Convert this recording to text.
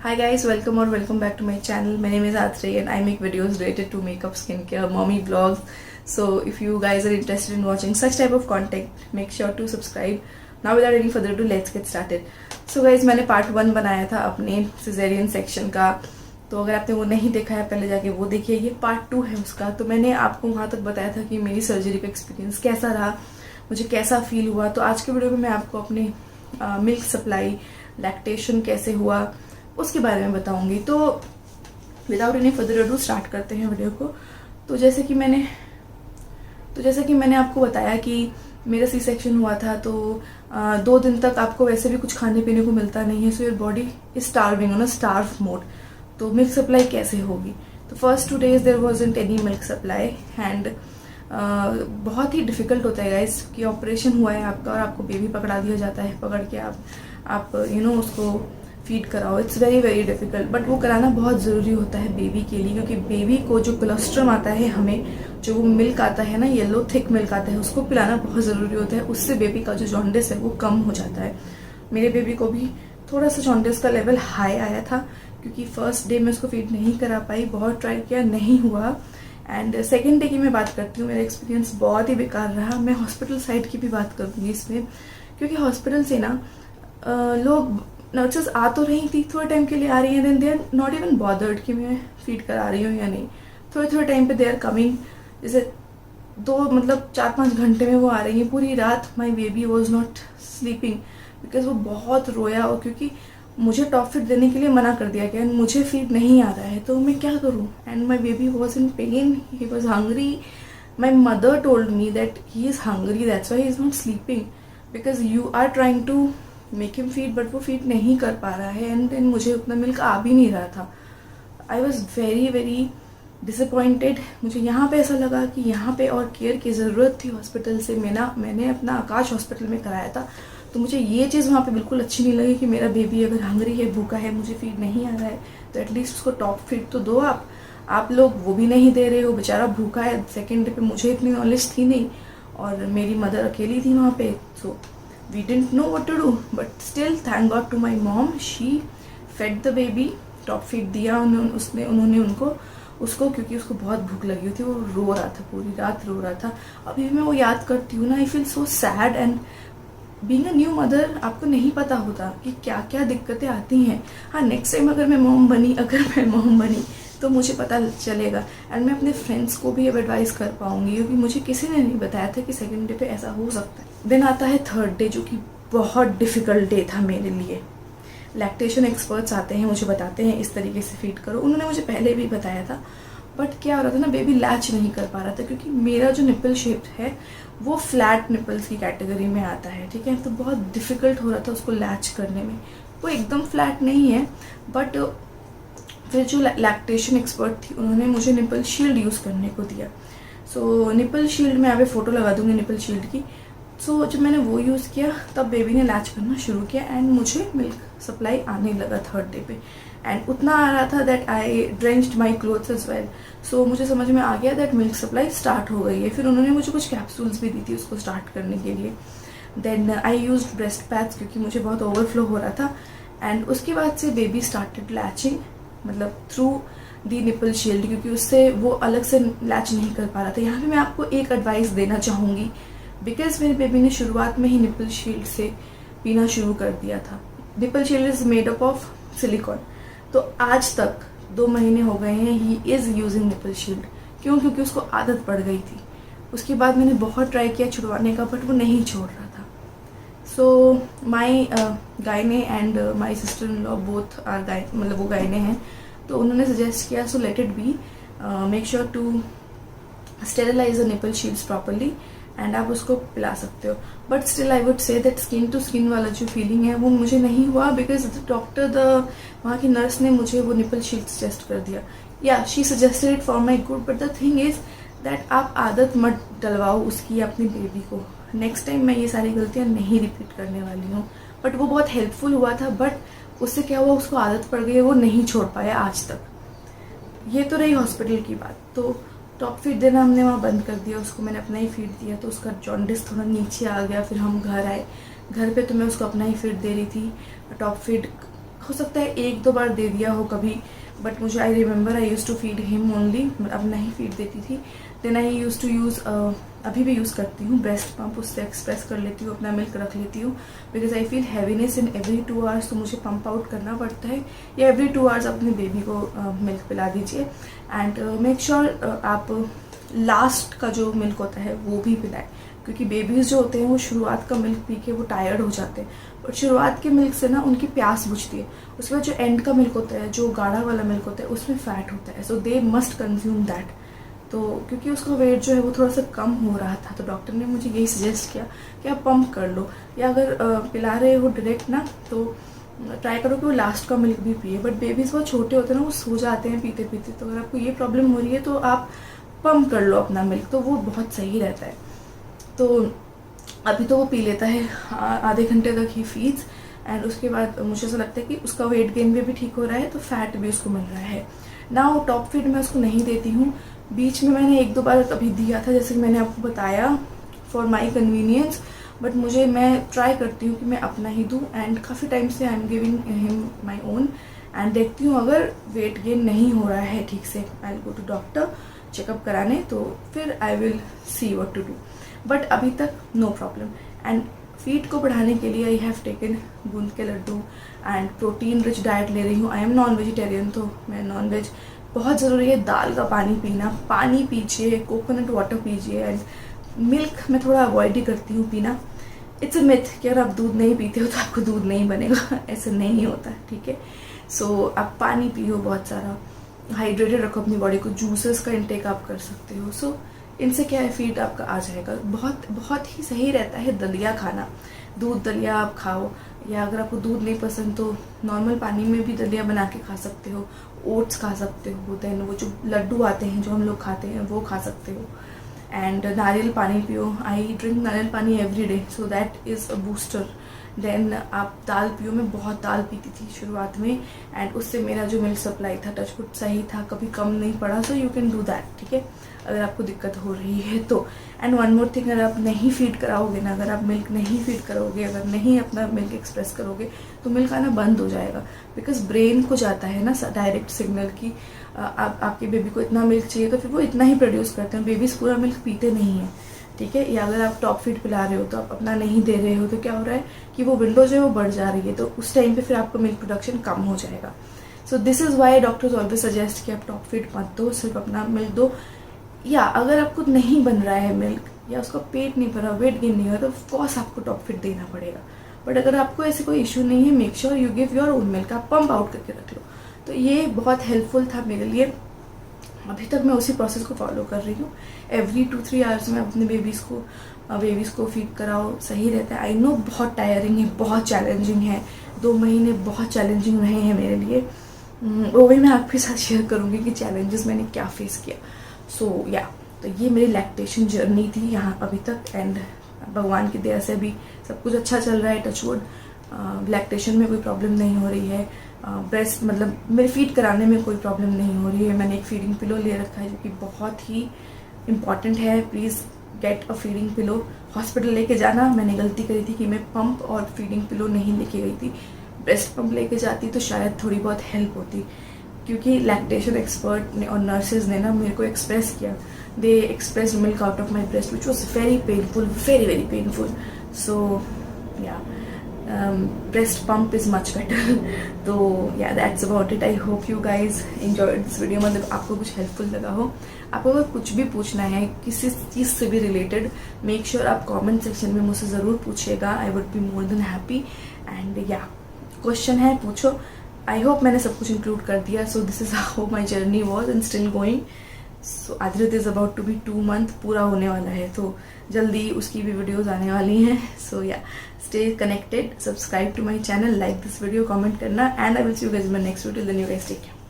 Hi guys, welcome or welcome back to my channel. My name is Athri and I make videos related to makeup, skincare, mommy vlogs. So if you guys are interested in watching such type of content, make sure to subscribe. Now without any further ado, let's get started. So guys, मैंने part 1 बनाया था अपने caesarean section का, तो अगर आपने वो नहीं देखा है पहले जाके वो देखिए. ये पार्ट 2 है उसका. तो मैंने आपको वहाँ तक बताया था कि मेरी सर्जरी का एक्सपीरियंस कैसा रहा, मुझे कैसा फील हुआ. तो आज के वीडियो में मैं आपको अपने मिल्क सप्लाई, लैक्टेशन कैसे हुआ उसके बारे में बताऊंगी. तो without any further ado start करते हैं वीडियो को. तो जैसे कि मैंने आपको बताया कि मेरा सी सेक्शन हुआ था, तो 2 दिन तक आपको वैसे भी कुछ खाने पीने को मिलता नहीं है. So your body is starving on a starve mode. तो मिल्क सप्लाई कैसे होगी? तो first 2 days there wasn't any milk supply and बहुत ही डिफिकल्ट होता है गाइस कि ऑपरेशन हुआ है आपका और आपको बेबी पकड़ा दिया जाता है. पकड़ के आप उसको फीड कराओ. It's very very difficult, but वो कराना बहुत ज़रूरी होता है बेबी के लिए, क्योंकि बेबी को जो कोलेस्ट्रम आता है, हमें जो वो मिल्क आता है ना, येलो थिक मिल्क आता है, उसको पिलाना बहुत ज़रूरी होता है. उससे बेबी का जो जॉन्डिस है वो कम हो जाता है. मेरे बेबी को भी थोड़ा सा जॉन्डिस का लेवल हाई आया था, क्योंकि फर्स्ट डे में उसको फीड नहीं करा पाई. बहुत ट्राई किया, नहीं हुआ. एंड सेकेंड डे की मैं बात करती हूँ, मेरा एक्सपीरियंस बहुत ही बेकार रहा. मैं हॉस्पिटल साइड की भी बात करूँगी इसमें, क्योंकि हॉस्पिटल से ना लोग नर्सेस आ तो रही थी, थोड़े टाइम के लिए आ रही हैं, then they are not even bothered कि मैं फीड करा रही हूँ या नहीं. थोड़े टाइम पे दे आर कमिंग, जैसे 4-5 घंटे में वो आ रही हैं. पूरी रात माई baby was not sleeping because वो बहुत रोया, और क्योंकि मुझे टॉप फीड देने के लिए मना कर दिया गया एंड मुझे फीड नहीं आ रहा है, तो मैं क्या करूँ. And my baby was in pain, he was hungry. My mother told me that he is hungry, that's why he is not sleeping, because you are trying to make him feed, but वो feed नहीं कर पा रहा है. And then मुझे उतना milk आ भी नहीं रहा था. I was very very disappointed. मुझे यहाँ पे ऐसा लगा कि यहाँ पे और केयर की ज़रूरत थी हॉस्पिटल से. मैंने अपना आकाश हॉस्पिटल में कराया था, तो मुझे ये चीज़ वहाँ पे बिल्कुल अच्छी नहीं लगी कि मेरा बेबी अगर हंग्री है, भूखा है, मुझे फीड नहीं आ रहा है, तो एटलीस्ट उसको टॉप फीड तो दो. आप लोग वो भी नहीं दे रहे हो, बेचारा भूखा है. सेकेंड डे पे मुझे इतनी नॉलेज थी नहीं, और मेरी मदर अकेली थी वहाँ पे. सो we didn't know what to do, but still thank God to my mom, she fed the baby, top feed दिया उन्होंने उसको, क्योंकि उसको बहुत भूख लगी हुई थी. वो रो रहा था, पूरी रात रो रहा था. अभी मैं वो याद करती हूँ ना, I feel so sad. And being a new mother, आपको नहीं पता होता कि क्या क्या दिक्कतें आती हैं. हाँ, नेक्स्ट टाइम अगर मैं मॉम बनी तो मुझे पता चलेगा, एंड मैं अपने फ्रेंड्स को भी अब एडवाइस कर पाऊंगी, क्योंकि मुझे किसी ने नहीं बताया था कि सेकेंड डे पे ऐसा हो सकता है. देन आता है थर्ड डे, जो कि बहुत डिफ़िकल्ट डे था मेरे लिए. लैक्टेशन एक्सपर्ट्स आते हैं, मुझे बताते हैं इस तरीके से फीड करो. उन्होंने मुझे पहले भी बताया था, बट क्या हो रहा था ना, बेबी लैच नहीं कर पा रहा था, क्योंकि मेरा जो निपल शेप है वो फ्लैट निपल्स की कैटेगरी में आता है. ठीक है, तो बहुत डिफ़िकल्ट हो रहा था उसको लैच करने में. वो एकदम फ्लैट नहीं है, बट फिर जो लैक्टेशन एक्सपर्ट थी, उन्होंने मुझे निपल शील्ड यूज़ करने को दिया. सो निपल शील्ड में यहाँ पे फ़ोटो लगा दूँगी निपल शील्ड की. सो जब मैंने वो यूज़ किया, तब बेबी ने लैच करना शुरू किया, एंड मुझे मिल्क सप्लाई आने लगा थर्ड डे पे. एंड उतना आ रहा था that I drenched my clothes as well. So मुझे समझ में आ गया दैट मिल्क सप्लाई स्टार्ट हो गई है. फिर उन्होंने मुझे कुछ कैप्सूल्स भी दी थी उसको स्टार्ट करने के लिए. Then I used breast pads, क्योंकि मुझे बहुत ओवरफ्लो हो रहा था. एंड उसके बाद से बेबी स्टार्टेड लैचिंग, मतलब थ्रू दी निपल शील्ड, क्योंकि उससे वो अलग से लैच नहीं कर पा रहा था. यहाँ पे मैं आपको एक एडवाइस देना चाहूँगी, बिकॉज मेरे बेबी ने शुरुआत में ही निपल शील्ड से पीना शुरू कर दिया था. Nipple shield is made up of silicon. तो आज तक 2 महीने हो गए हैं, he is using nipple shield. क्यों? क्योंकि उसको आदत पड़ गई थी. उसके बाद मैंने बहुत ट्राई किया छुड़वाने का, बट वो नहीं छोड़ रहा था. So my gynae and my sister in law both are मतलब वो गायने हैं, तो उन्होंने सजेस्ट किया, so let it be, make sure to sterilize the nipple shields properly, and आप उसको पिला सकते हो. But still I would say that skin to skin वाला जो फीलिंग है वो मुझे नहीं हुआ, बिकॉज वहाँ की नर्स ने मुझे वो निपल शील्ड सजेस्ट कर दिया. या she suggested it for my good, but the thing is that आप आदत मत डलवाओ उसकी अपनी बेबी को. नेक्स्ट टाइम मैं ये सारी गलतियाँ नहीं रिपीट करने वाली हूँ. बट वो बहुत हेल्पफुल हुआ था, बट उससे क्या हुआ, उसको आदत पड़ गई है, वो नहीं छोड़ पाया आज तक. ये तो रही हॉस्पिटल की बात. तो टॉप फीड देना हमने वहाँ बंद कर दिया, उसको मैंने अपना ही फीड दिया, तो उसका जॉन्डिस थोड़ा नीचे आ गया. फिर हम घर आए, घर पे तो मैं उसको अपना ही फीड दे रही थी. टॉप फीड हो सकता है 1-2 बार दे दिया हो कभी, बट मुझे I remember I use to feed him only, अब नहीं फीड देती थी। Then I use to use, अभी भी यूज़ करती हूँ ब्रेस्ट पंप, उससे एक्सप्रेस कर लेती हूँ, अपना मिल्क रख लेती हूँ, because I feel heaviness in every 2 hours, तो मुझे पंप आउट करना पड़ता है, या एवरी 2 आवर्स अपने बेबी को मिल्क पिला दीजिए। एंड मेक श्योर आप लास्ट का जो मिल्क होता है वो भी पिलाएं, क्योंकि बेबीज़ जो होते हैं वो शुरुआत का मिल्क पी के वो टायर्ड हो जाते हैं, और शुरुआत के मिल्क से ना उनकी प्यास बुझती है। उसके बाद जो एंड का मिल्क होता है, जो गाढ़ा वाला मिल्क होता है, उसमें फ़ैट होता है, सो दे मस्ट कंज्यूम दैट। तो क्योंकि उसका वेट जो है वो थोड़ा सा कम हो रहा था, तो डॉक्टर ने मुझे यही सजेस्ट किया कि आप पंप कर लो, या अगर पिला रहे हो डायरेक्ट ना, तो ट्राई करो कि वो लास्ट का मिल्क भी पिए। बट बेबीज़ बहुत छोटे होते हैं ना, वो सो जाते हैं पीते पीते, तो अगर आपको ये प्रॉब्लम हो रही है तो आप पंप कर लो अपना मिल्क, तो वो बहुत सही रहता है। तो अभी तो वो पी लेता है, आधे घंटे तक ही फीड्स, एंड उसके बाद मुझे ऐसा लगता है कि उसका वेट गेन भी ठीक हो रहा है, तो फैट भी उसको मिल रहा है ना। वो टॉप फीड मैं उसको नहीं देती हूँ, बीच में मैंने 1-2 बार कभी दिया था, जैसे कि मैंने आपको बताया, फॉर माई कन्वीनियंस, बट मैं ट्राई करती हूँ कि मैं अपना ही दूँ, एंड काफ़ी टाइम से I am giving him my own, and देखती हूँ अगर वेट गेन नहीं हो रहा है ठीक से, I will go to doctor checkup कराने, तो फिर I will see what to do, but अभी तक नो प्रॉब्लम। एंड फीड को बढ़ाने के लिए आई हैव टेकन गूंद के laddoo and protein rich diet ले रही हूँ। आई एम नॉन वेजिटेरियन, तो मैं नॉन वेज बहुत ज़रूरी है। दाल का पानी पीना, पानी पीजिए, कोकोनट वाटर पीजिए, एंड मिल्क मैं थोड़ा अवॉइड ही करती हूँ पीना। इट्स अ मिथ कि अगर आप दूध नहीं पीते हो तो आपको दूध नहीं बनेगा, ऐसा नहीं होता, ठीक है। सो आप पानी पियो बहुत सारा, हाइड्रेटेड रखो अपनी बॉडी को, जूसेस का इंटेक आप कर सकते हो। सो इनसे क्या है, फीड आपका आ जाएगा। बहुत बहुत ही सही रहता है दलिया खाना, दूध दलिया आप खाओ, या अगर आपको दूध नहीं पसंद तो नॉर्मल पानी में भी दलिया बना के खा सकते हो, ओट्स खा सकते हो, देन वो जो लड्डू आते हैं जो हम लोग खाते हैं वो खा सकते हो, एंड नारियल पानी पियो। आई drink nariyal pani every day, so that is a booster. Then आप दाल पियो, मैं बहुत दाल पीती थी शुरुआत में, एंड उससे मेरा जो मिल्क सप्लाई था टचवुड सही था, कभी कम नहीं पड़ा। So you can do that, ठीक है, अगर आपको दिक्कत हो रही है तो। एंड वन मोर थिंग, अगर आप नहीं फीड कराओगे ना, अगर आप मिल्क नहीं फीड करोगे, अगर नहीं अपना मिल्क एक्सप्रेस करोगे, तो मिल्क आना बंद हो जाएगा, बिकॉज ब्रेन को जाता है ना डायरेक्ट सिग्नल कि आपके बेबी को इतना मिल्क चाहिए, तो फिर वो इतना ही प्रोड्यूस करते हैं। बेबीज़ पूरा मिल्क पीते नहीं हैं, ठीक है। या अगर आप टॉप फीड पिला रहे हो तो आप अपना नहीं दे रहे हो, तो क्या हो रहा है कि वो विंडो जो है वो बढ़ जा रही है, तो उस टाइम पे फिर आपका मिल्क प्रोडक्शन कम हो जाएगा। सो this is why doctors always suggest कि आप टॉप फीड मत दो, सिर्फ अपना मिल्क दो। या अगर आपको नहीं बन रहा है मिल्क, या उसका पेट नहीं भरा, वेट गेन नहीं हो रहा, तो ऑफकोर्स आपको टॉप फीड देना पड़ेगा। बट अगर आपको ऐसे कोई इशू नहीं है, make sure you give your own milk, आप पंप आउट करके रख लो। तो ये बहुत हेल्पफुल था मेरे लिए, अभी तक मैं उसी प्रोसेस को फॉलो कर रही हूँ। एवरी 2-3 आवर्स में अपने बेबीज़ को फीड कराओ, सही रहता है। आई नो बहुत टायरिंग है, बहुत चैलेंजिंग है, 2 महीने बहुत चैलेंजिंग रहे हैं मेरे लिए, वो भी मैं आपके साथ शेयर करूँगी कि चैलेंजेस मैंने क्या फेस किया। सो या तो ये मेरी लैक्टेशन जर्नी थी यहाँ अभी तक, एंड भगवान की दया से अभी सब कुछ अच्छा चल रहा है, टचवुड। लैक्टेशन में कोई प्रॉब्लम नहीं हो रही है, ब्रेस्ट मतलब मेरे फीड कराने में कोई प्रॉब्लम नहीं हो रही है। मैंने एक फीडिंग पिलो ले रखा है जो कि बहुत ही इम्पॉर्टेंट है। Please get a feeding pillow, hospital लेके जाना। मैंने गलती करी थी कि मैं पंप और फीडिंग पिलो नहीं लेके गई थी, ब्रेस्ट पंप लेके जाती तो शायद थोड़ी बहुत हेल्प होती, क्योंकि लैक्टेशन एक्सपर्ट ने और नर्सेज ने ना मेरे को एक्सप्रेस किया, they express milk out of my breast which was very painful, very very painful. So yeah breast pump is much better. तो yeah, that's about it. I hope you guys enjoyed this video. मतलब आपको कुछ helpful लगा हो। आपको अगर कुछ भी पूछना है किसी चीज़ से भी रिलेटेड, मेक श्योर आप कमेंट सेक्शन में मुझसे ज़रूर पूछिएगा। I would be more than happy. And या क्वेश्चन है पूछो। आई होप मैंने सब कुछ इंक्लूड कर दिया। So this is how my journey was and still going. So Aditya is about to be 2 month पूरा होने वाला है, तो जल्दी उसकी भी वीडियोज़ आने वाली हैं। सो या stay connected, subscribe to my channel, like this video, comment करना, and I will see you guys in my next video. Then you guys take care.